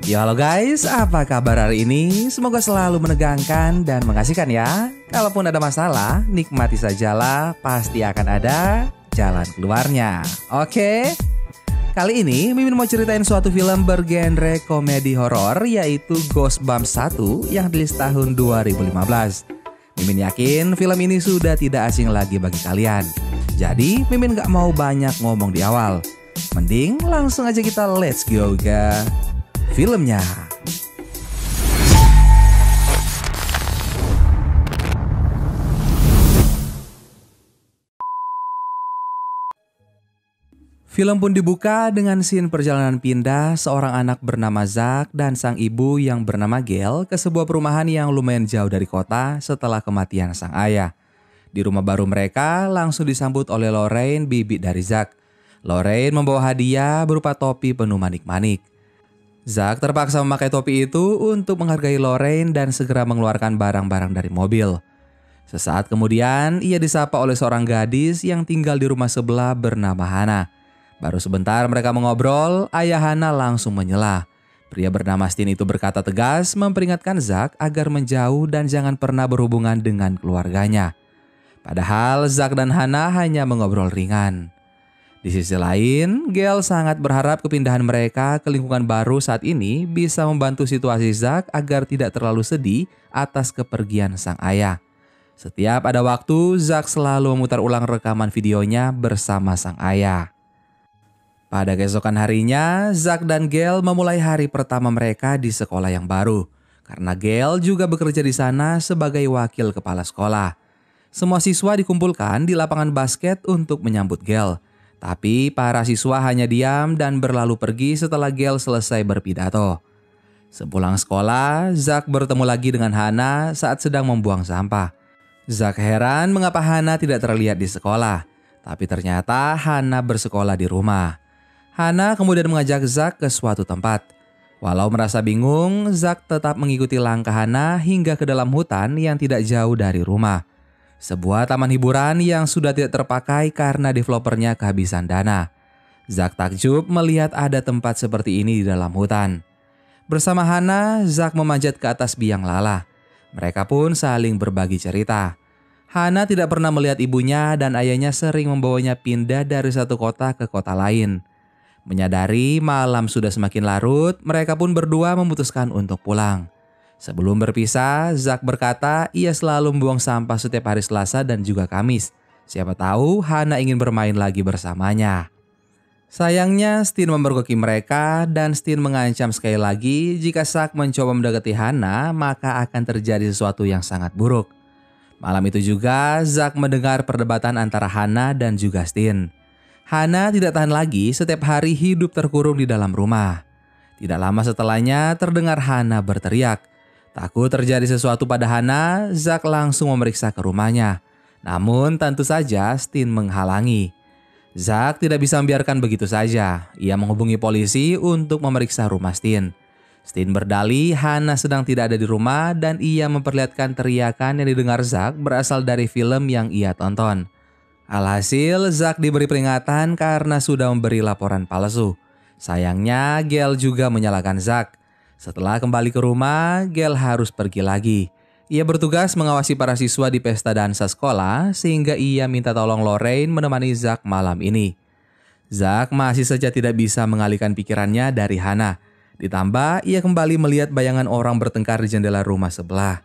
Yo halo guys, apa kabar hari ini? Semoga selalu menegangkan dan mengasihkan ya. Kalaupun ada masalah, nikmati sajalah, pasti akan ada jalan keluarnya. Oke? Kali ini Mimin mau ceritain suatu film bergenre komedi horor yaitu Goosebumps 1 yang rilis tahun 2015. Mimin yakin film ini sudah tidak asing lagi bagi kalian. Jadi Mimin gak mau banyak ngomong di awal. Mending langsung aja kita let's go ke filmnya. Film pun dibuka dengan scene perjalanan pindah seorang anak bernama Zack dan sang ibu yang bernama Gail ke sebuah perumahan yang lumayan jauh dari kota setelah kematian sang ayah. Di rumah baru mereka langsung disambut oleh Lorraine, bibi dari Zack. Lorraine membawa hadiah berupa topi penuh manik-manik. Zack terpaksa memakai topi itu untuk menghargai Lorraine dan segera mengeluarkan barang-barang dari mobil. Sesaat kemudian, ia disapa oleh seorang gadis yang tinggal di rumah sebelah bernama Hannah. Baru sebentar mereka mengobrol, ayah Hannah langsung menyela. Pria bernama Steen itu berkata tegas memperingatkan Zack agar menjauh dan jangan pernah berhubungan dengan keluarganya. Padahal Zack dan Hannah hanya mengobrol ringan. Di sisi lain, Gail sangat berharap kepindahan mereka ke lingkungan baru saat ini bisa membantu situasi Zack agar tidak terlalu sedih atas kepergian sang ayah. Setiap ada waktu, Zack selalu memutar ulang rekaman videonya bersama sang ayah. Pada keesokan harinya, Zack dan Gail memulai hari pertama mereka di sekolah yang baru. Karena Gail juga bekerja di sana sebagai wakil kepala sekolah. Semua siswa dikumpulkan di lapangan basket untuk menyambut Gail. Tapi para siswa hanya diam dan berlalu pergi setelah Gail selesai berpidato. Sepulang sekolah, Zack bertemu lagi dengan Hannah saat sedang membuang sampah. Zack heran mengapa Hannah tidak terlihat di sekolah. Tapi ternyata Hannah bersekolah di rumah. Hannah kemudian mengajak Zack ke suatu tempat. Walau merasa bingung, Zack tetap mengikuti langkah Hannah hingga ke dalam hutan yang tidak jauh dari rumah. Sebuah taman hiburan yang sudah tidak terpakai karena developernya kehabisan dana. Zack takjub melihat ada tempat seperti ini di dalam hutan. Bersama Hannah, Zack memanjat ke atas biang lala. Mereka pun saling berbagi cerita. Hannah tidak pernah melihat ibunya dan ayahnya sering membawanya pindah dari satu kota ke kota lain. Menyadari malam sudah semakin larut, mereka pun berdua memutuskan untuk pulang. Sebelum berpisah, Zack berkata ia selalu membuang sampah setiap hari Selasa dan juga Kamis. Siapa tahu Hannah ingin bermain lagi bersamanya. Sayangnya Steen memergoki mereka dan Steen mengancam sekali lagi jika Zack mencoba mendekati Hannah maka akan terjadi sesuatu yang sangat buruk. Malam itu juga Zack mendengar perdebatan antara Hannah dan juga Steen. Hannah tidak tahan lagi setiap hari hidup terkurung di dalam rumah. Tidak lama setelahnya terdengar Hannah berteriak. Takut terjadi sesuatu pada Hannah, Zack langsung memeriksa ke rumahnya. Namun tentu saja Steen menghalangi. Zack tidak bisa membiarkan begitu saja. Ia menghubungi polisi untuk memeriksa rumah Steen. Steen berdalih Hannah sedang tidak ada di rumah dan ia memperlihatkan teriakan yang didengar Zack berasal dari film yang ia tonton. Alhasil Zack diberi peringatan karena sudah memberi laporan palsu. Sayangnya Gail juga menyalahkan Zack. Setelah kembali ke rumah, Gail harus pergi lagi. Ia bertugas mengawasi para siswa di pesta dansa sekolah sehingga ia minta tolong Lorraine menemani Zack malam ini. Zack masih saja tidak bisa mengalihkan pikirannya dari Hannah. Ditambah ia kembali melihat bayangan orang bertengkar di jendela rumah sebelah.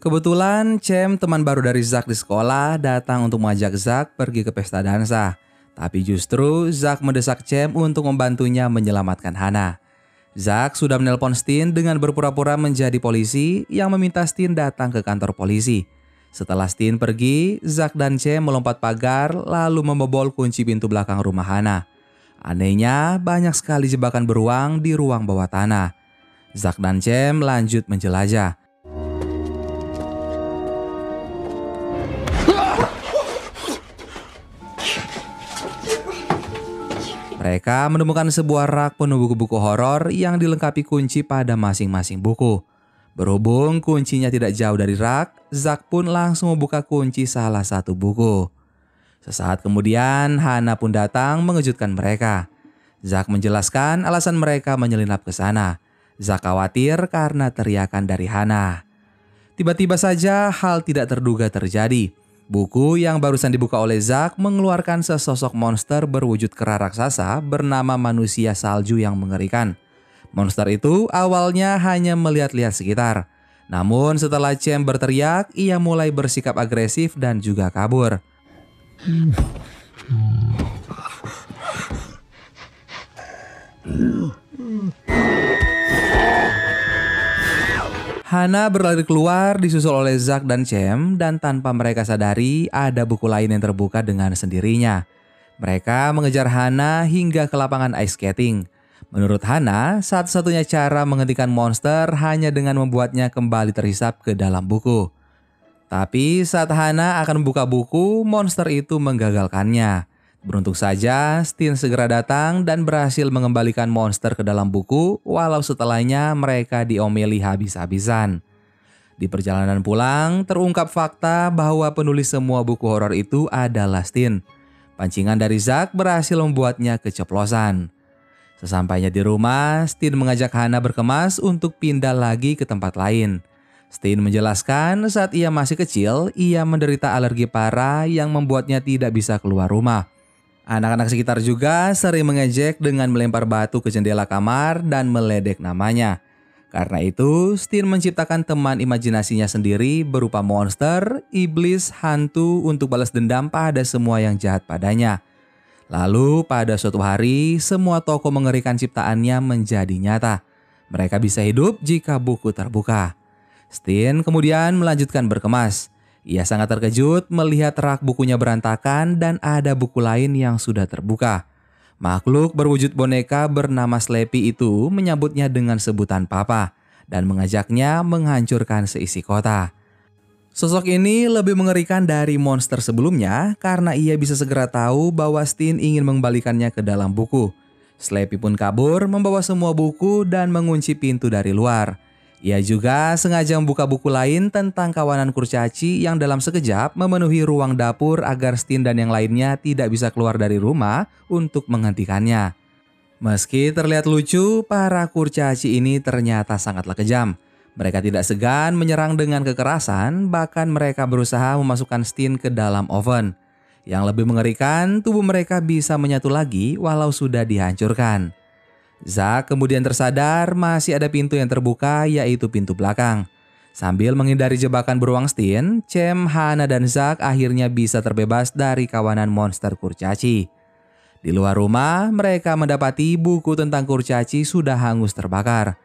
Kebetulan Cem, teman baru dari Zack di sekolah, datang untuk mengajak Zack pergi ke pesta dansa. Tapi justru Zack mendesak Cem untuk membantunya menyelamatkan Hannah. Zack sudah menelpon Steen dengan berpura-pura menjadi polisi yang meminta Steen datang ke kantor polisi. Setelah Steen pergi, Zack dan Cem melompat pagar lalu membobol kunci pintu belakang rumah Hannah. Anehnya, banyak sekali jebakan beruang di ruang bawah tanah. Zack dan Cem lanjut menjelajah. Mereka menemukan sebuah rak penuh buku-buku horor yang dilengkapi kunci pada masing-masing buku. Berhubung kuncinya tidak jauh dari rak, Zack pun langsung membuka kunci salah satu buku. Sesaat kemudian, Hannah pun datang mengejutkan mereka. Zack menjelaskan alasan mereka menyelinap ke sana. Zack khawatir karena teriakan dari Hana. Tiba-tiba saja hal tidak terduga terjadi. Buku yang barusan dibuka oleh Zack mengeluarkan sesosok monster berwujud kera raksasa bernama manusia salju yang mengerikan. Monster itu awalnya hanya melihat-lihat sekitar. Namun setelah Cem berteriak, ia mulai bersikap agresif dan juga kabur. Hana berlari keluar disusul oleh Zack dan Cem, dan tanpa mereka sadari ada buku lain yang terbuka dengan sendirinya. Mereka mengejar Hana hingga ke lapangan ice skating. Menurut Hana, satu-satunya cara menghentikan monster hanya dengan membuatnya kembali terhisap ke dalam buku. Tapi saat Hana akan membuka buku, monster itu menggagalkannya. Beruntung saja, Stin segera datang dan berhasil mengembalikan monster ke dalam buku, walau setelahnya mereka diomeli habis-habisan. Di perjalanan pulang, terungkap fakta bahwa penulis semua buku horor itu adalah Stin. Pancingan dari Zack berhasil membuatnya keceplosan. Sesampainya di rumah, Stin mengajak Hana berkemas untuk pindah lagi ke tempat lain. Stin menjelaskan saat ia masih kecil, ia menderita alergi parah yang membuatnya tidak bisa keluar rumah. Anak-anak sekitar juga sering mengejek dengan melempar batu ke jendela kamar dan meledek namanya. Karena itu, Stin menciptakan teman imajinasinya sendiri berupa monster, iblis, hantu untuk balas dendam pada semua yang jahat padanya. Lalu pada suatu hari, semua tokoh mengerikan ciptaannya menjadi nyata. Mereka bisa hidup jika buku terbuka. Stin kemudian melanjutkan berkemas. Ia sangat terkejut melihat rak bukunya berantakan dan ada buku lain yang sudah terbuka. Makhluk berwujud boneka bernama Slappy itu menyambutnya dengan sebutan Papa dan mengajaknya menghancurkan seisi kota. Sosok ini lebih mengerikan dari monster sebelumnya karena ia bisa segera tahu bahwa Stin ingin mengembalikannya ke dalam buku. Slappy pun kabur membawa semua buku dan mengunci pintu dari luar. Ia juga sengaja membuka buku lain tentang kawanan kurcaci yang dalam sekejap memenuhi ruang dapur agar Stin dan yang lainnya tidak bisa keluar dari rumah untuk menghentikannya. Meski terlihat lucu, para kurcaci ini ternyata sangatlah kejam. Mereka tidak segan menyerang dengan kekerasan, bahkan mereka berusaha memasukkan Stin ke dalam oven. Yang lebih mengerikan, tubuh mereka bisa menyatu lagi walau sudah dihancurkan. Zack kemudian tersadar masih ada pintu yang terbuka, yaitu pintu belakang. Sambil menghindari jebakan beruang Stin, Cem, Hana, dan Zack akhirnya bisa terbebas dari kawanan monster kurcaci. Di luar rumah, mereka mendapati buku tentang kurcaci sudah hangus terbakar.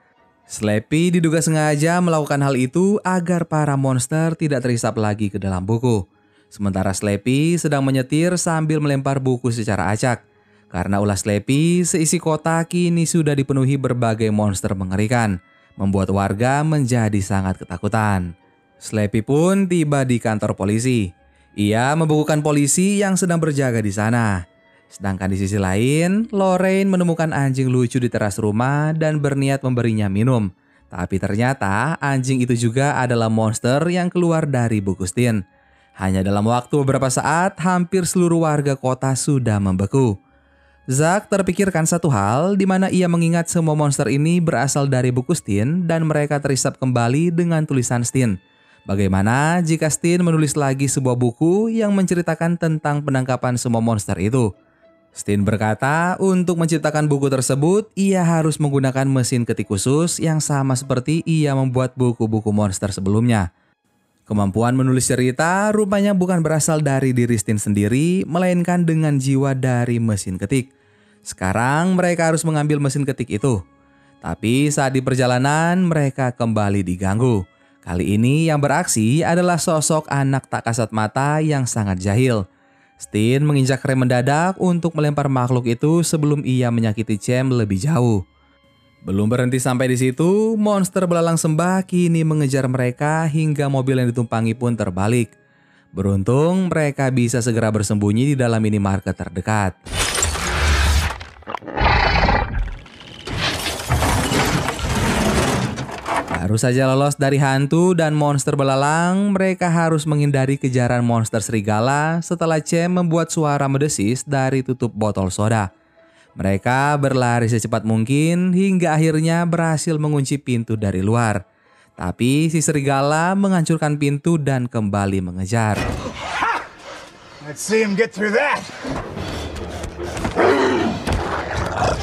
Slappy diduga sengaja melakukan hal itu agar para monster tidak terhisap lagi ke dalam buku. Sementara Slappy sedang menyetir sambil melempar buku secara acak. Karena ulah Slappy, seisi kota kini sudah dipenuhi berbagai monster mengerikan, membuat warga menjadi sangat ketakutan. Slappy pun tiba di kantor polisi. Ia membukukan polisi yang sedang berjaga di sana. Sedangkan di sisi lain, Lorraine menemukan anjing lucu di teras rumah dan berniat memberinya minum. Tapi ternyata anjing itu juga adalah monster yang keluar dari buku Stin. Hanya dalam waktu beberapa saat, hampir seluruh warga kota sudah membeku. Zack terpikirkan satu hal di mana ia mengingat semua monster ini berasal dari buku Stin dan mereka terhisap kembali dengan tulisan Stin. Bagaimana jika Stin menulis lagi sebuah buku yang menceritakan tentang penangkapan semua monster itu? Stin berkata untuk menciptakan buku tersebut, ia harus menggunakan mesin ketik khusus yang sama seperti ia membuat buku-buku monster sebelumnya. Kemampuan menulis cerita rupanya bukan berasal dari diri Stin sendiri, melainkan dengan jiwa dari mesin ketik. Sekarang mereka harus mengambil mesin ketik itu. Tapi saat di perjalanan mereka kembali diganggu. Kali ini yang beraksi adalah sosok anak tak kasat mata yang sangat jahil. Stin menginjak rem mendadak untuk melempar makhluk itu sebelum ia menyakiti Cem lebih jauh. Belum berhenti sampai di situ, monster belalang sembah kini mengejar mereka hingga mobil yang ditumpangi pun terbalik. Beruntung mereka bisa segera bersembunyi di dalam minimarket terdekat. Baru saja lolos dari hantu dan monster belalang, mereka harus menghindari kejaran monster serigala setelah Cem membuat suara mendesis dari tutup botol soda. Mereka berlari secepat mungkin hingga akhirnya berhasil mengunci pintu dari luar. Tapi si serigala menghancurkan pintu dan kembali mengejar. Let's see him get through that.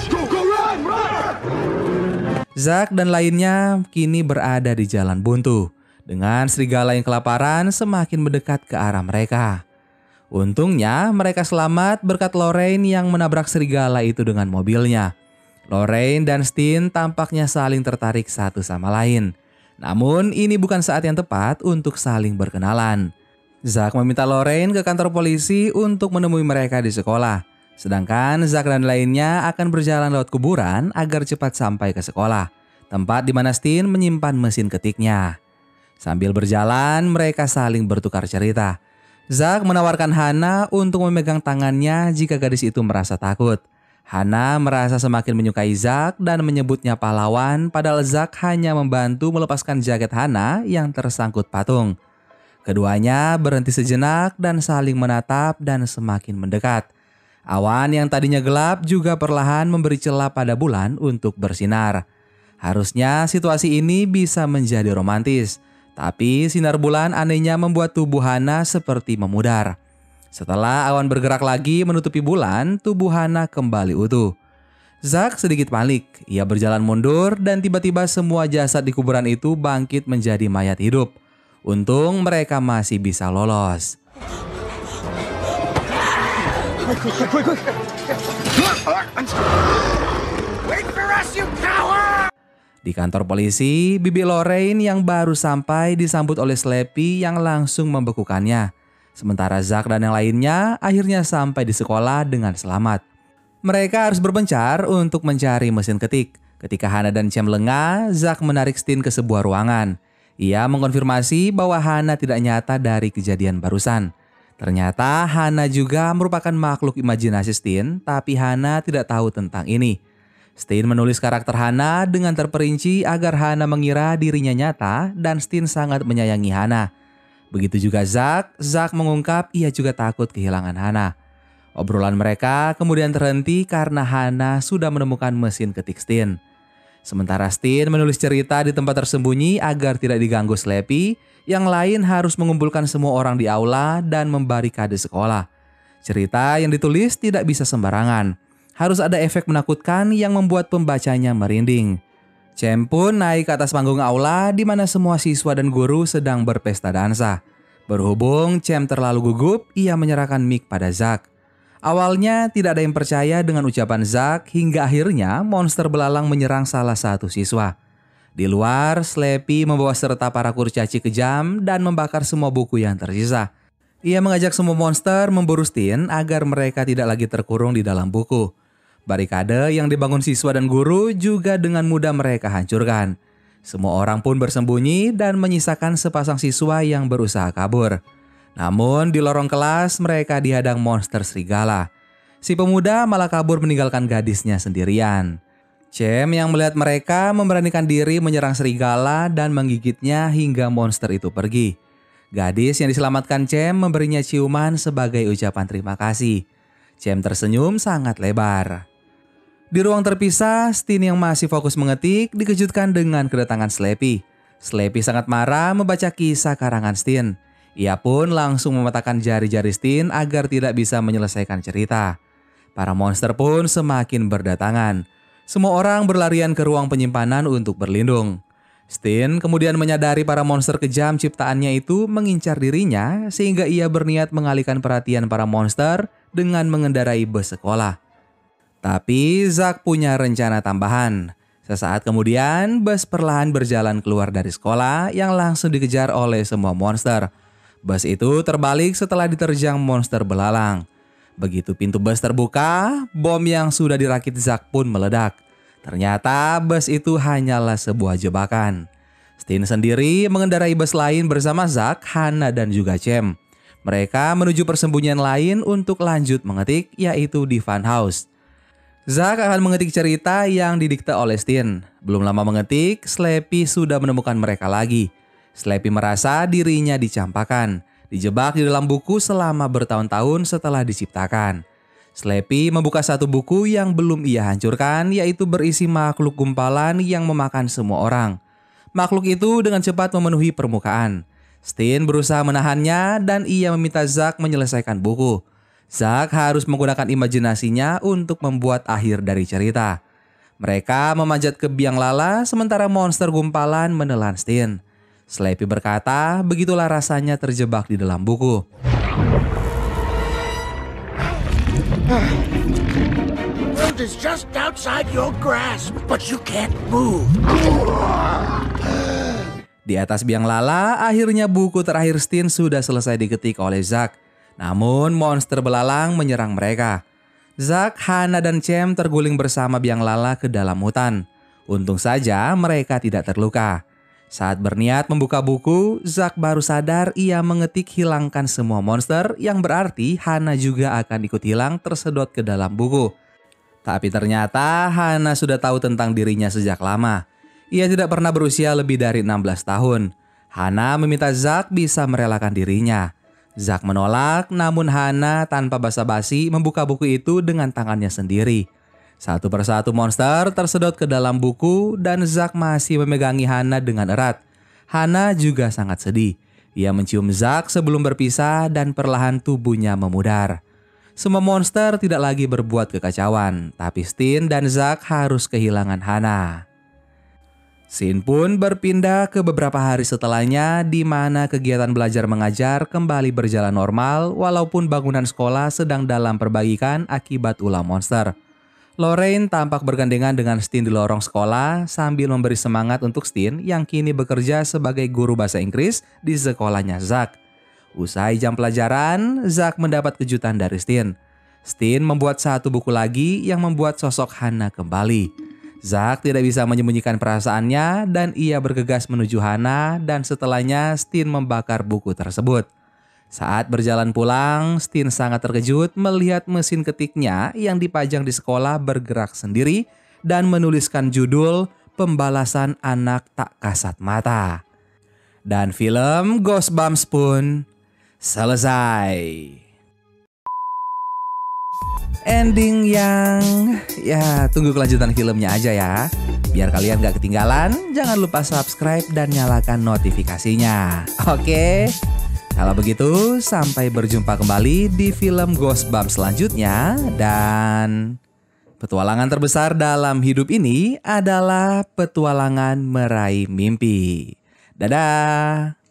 Go, run! Zack dan lainnya kini berada di jalan buntu, dengan serigala yang kelaparan semakin mendekat ke arah mereka. Untungnya mereka selamat berkat Lorraine yang menabrak serigala itu dengan mobilnya. Lorraine dan Steen tampaknya saling tertarik satu sama lain. Namun ini bukan saat yang tepat untuk saling berkenalan. Zack meminta Lorraine ke kantor polisi untuk menemui mereka di sekolah. Sedangkan Zack dan lainnya akan berjalan lewat kuburan agar cepat sampai ke sekolah, tempat di mana Steen menyimpan mesin ketiknya. Sambil berjalan mereka saling bertukar cerita. Zack menawarkan Hana untuk memegang tangannya jika gadis itu merasa takut. Hana merasa semakin menyukai Zack dan menyebutnya pahlawan, padahal Zack hanya membantu melepaskan jaket Hana yang tersangkut patung. Keduanya berhenti sejenak dan saling menatap dan semakin mendekat. Awan yang tadinya gelap juga perlahan memberi celah pada bulan untuk bersinar. Harusnya situasi ini bisa menjadi romantis. Tapi sinar bulan anehnya membuat tubuh Hana seperti memudar. Setelah awan bergerak lagi menutupi bulan, tubuh Hana kembali utuh. Zack sedikit panik. Ia berjalan mundur dan tiba-tiba semua jasad di kuburan itu bangkit menjadi mayat hidup. Untung mereka masih bisa lolos. Quick. Wait for us, you coward! Di kantor polisi, bibi Lorraine yang baru sampai disambut oleh Slappy yang langsung membekukannya. Sementara Zack dan yang lainnya akhirnya sampai di sekolah dengan selamat. Mereka harus berpencar untuk mencari mesin ketik. Ketika Hana dan Cem lengah, Zack menarik Steen ke sebuah ruangan. Ia mengkonfirmasi bahwa Hana tidak nyata dari kejadian barusan. Ternyata Hana juga merupakan makhluk imajinasi Steen, tapi Hana tidak tahu tentang ini. Steen menulis karakter Hana dengan terperinci agar Hana mengira dirinya nyata dan Steen sangat menyayangi Hana. Begitu juga Zack mengungkap ia juga takut kehilangan Hana. Obrolan mereka kemudian terhenti karena Hana sudah menemukan mesin ketik Steen. Sementara Steen menulis cerita di tempat tersembunyi agar tidak diganggu Slappy, yang lain harus mengumpulkan semua orang di aula dan membarikade sekolah. Cerita yang ditulis tidak bisa sembarangan. Harus ada efek menakutkan yang membuat pembacanya merinding. Cem pun naik ke atas panggung aula di mana semua siswa dan guru sedang berpesta dansa. Berhubung Cem terlalu gugup, ia menyerahkan mic pada Zack. Awalnya tidak ada yang percaya dengan ucapan Zack hingga akhirnya monster belalang menyerang salah satu siswa. Di luar, Slappy membawa serta para kurcaci kejam dan membakar semua buku yang tersisa. Ia mengajak semua monster memburu Steen agar mereka tidak lagi terkurung di dalam buku. Barikade yang dibangun siswa dan guru juga dengan mudah mereka hancurkan. Semua orang pun bersembunyi dan menyisakan sepasang siswa yang berusaha kabur. Namun di lorong kelas mereka dihadang monster serigala. Si pemuda malah kabur meninggalkan gadisnya sendirian. Cem yang melihat mereka memberanikan diri menyerang serigala dan menggigitnya hingga monster itu pergi. Gadis yang diselamatkan Cem memberinya ciuman sebagai ucapan terima kasih. Cem tersenyum sangat lebar. Di ruang terpisah, Steen yang masih fokus mengetik dikejutkan dengan kedatangan Slappy. Slappy sangat marah membaca kisah karangan Steen. Ia pun langsung mematahkan jari-jari Steen agar tidak bisa menyelesaikan cerita. Para monster pun semakin berdatangan. Semua orang berlarian ke ruang penyimpanan untuk berlindung. Steen kemudian menyadari para monster kejam ciptaannya itu mengincar dirinya sehingga ia berniat mengalihkan perhatian para monster dengan mengendarai bus sekolah. Tapi Zack punya rencana tambahan. Sesaat kemudian bus perlahan berjalan keluar dari sekolah yang langsung dikejar oleh semua monster. Bus itu terbalik setelah diterjang monster belalang. Begitu pintu bus terbuka, bom yang sudah dirakit Zack pun meledak. Ternyata bus itu hanyalah sebuah jebakan. Steen sendiri mengendarai bus lain bersama Zack, Hana dan juga Cem. Mereka menuju persembunyian lain untuk lanjut mengetik, yaitu di funhouse. Zack akan mengetik cerita yang didikte oleh Steen. Belum lama mengetik, Slappy sudah menemukan mereka lagi. Slappy merasa dirinya dicampakkan, dijebak di dalam buku selama bertahun-tahun setelah diciptakan. Slappy membuka satu buku yang belum ia hancurkan, yaitu berisi makhluk gumpalan yang memakan semua orang. Makhluk itu dengan cepat memenuhi permukaan. Steen berusaha menahannya dan ia meminta Zack menyelesaikan buku. Zack harus menggunakan imajinasinya untuk membuat akhir dari cerita. Mereka memanjat ke biang lala sementara monster gumpalan menelan Steen. Slappy berkata, begitulah rasanya terjebak di dalam buku. World is just outside your grasp, but you can't move. Di atas biang lala, akhirnya buku terakhir Steen sudah selesai diketik oleh Zack. Namun monster belalang menyerang mereka. Zack, Hana, dan Cem terguling bersama biang lala ke dalam hutan. Untung saja mereka tidak terluka. Saat berniat membuka buku, Zack baru sadar ia mengetik hilangkan semua monster, yang berarti Hana juga akan ikut hilang tersedot ke dalam buku. Tapi ternyata Hana sudah tahu tentang dirinya sejak lama. Ia tidak pernah berusia lebih dari 16 tahun. Hana meminta Zack bisa merelakan dirinya. Zack menolak, namun Hana tanpa basa-basi membuka buku itu dengan tangannya sendiri. Satu persatu monster tersedot ke dalam buku dan Zack masih memegangi Hana dengan erat. Hana juga sangat sedih. Ia mencium Zack sebelum berpisah dan perlahan tubuhnya memudar. Semua monster tidak lagi berbuat kekacauan, tapi Steen dan Zack harus kehilangan Hana. Scene pun berpindah ke beberapa hari setelahnya, di mana kegiatan belajar mengajar kembali berjalan normal walaupun bangunan sekolah sedang dalam perbaikan akibat ulah monster. Lorraine tampak bergandengan dengan Steen di lorong sekolah sambil memberi semangat untuk Steen yang kini bekerja sebagai guru bahasa Inggris di sekolahnya Zack. Usai jam pelajaran, Zack mendapat kejutan dari Steen. Steen membuat satu buku lagi yang membuat sosok Hana kembali. Zack tidak bisa menyembunyikan perasaannya dan ia bergegas menuju Hana dan setelahnya Steen membakar buku tersebut. Saat berjalan pulang, Steen sangat terkejut melihat mesin ketiknya yang dipajang di sekolah bergerak sendiri dan menuliskan judul Pembalasan Anak Tak Kasat Mata. Dan film Goosebumps pun selesai. Ending yang tunggu kelanjutan filmnya aja ya. Biar kalian gak ketinggalan, jangan lupa subscribe dan nyalakan notifikasinya. Oke? Kalau begitu, sampai berjumpa kembali di film Goosebumps selanjutnya. Dan petualangan terbesar dalam hidup ini adalah petualangan meraih mimpi. Dadah!